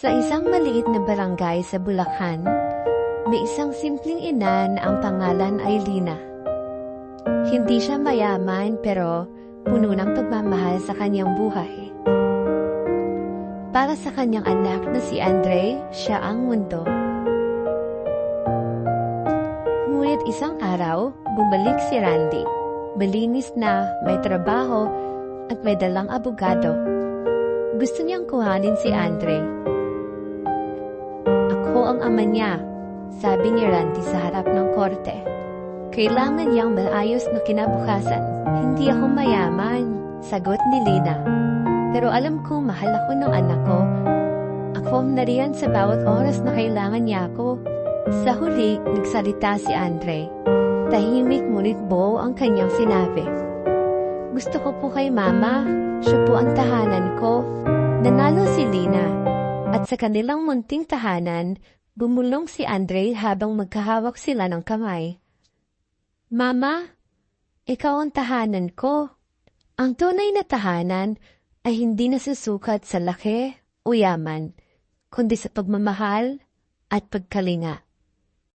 Sa isang maliit na barangay sa Bulacan, may isang simpleng ina na ang pangalan ay Lina. Hindi siya mayaman pero puno ng pagmamahal sa kanyang buhay. Para sa kanyang anak na si Andre, siya ang mundo. Ngunit isang araw, bumalik si Randy. Malinis na, may trabaho, at may dalang abogado. Gusto niyang kuhanin si Andre. Ako ang ama niya, sabi ni Randy sa harap ng korte. Kailangan niyang maayos na kinabukasan. Hindi ako mayaman, sagot ni Lina. Pero alam ko mahal ako ng anak ko. Ako ang nariyan sa bawat oras na kailangan niya ako. Sa huli, nagsalita si Andre. Tahimik ngunit buo ang kanyang sinabi. Gusto ko po kay Mama. Siya po ang tahanan ko. Nanalo si Lina. At sa kanilang munting tahanan, bumulong si Andre habang magkahawak sila ng kamay. Mama, ikaw ang tahanan ko. Ang tunay na tahanan ay hindi nasusukat sa laki o yaman, kundi sa pagmamahal at pagkalinga.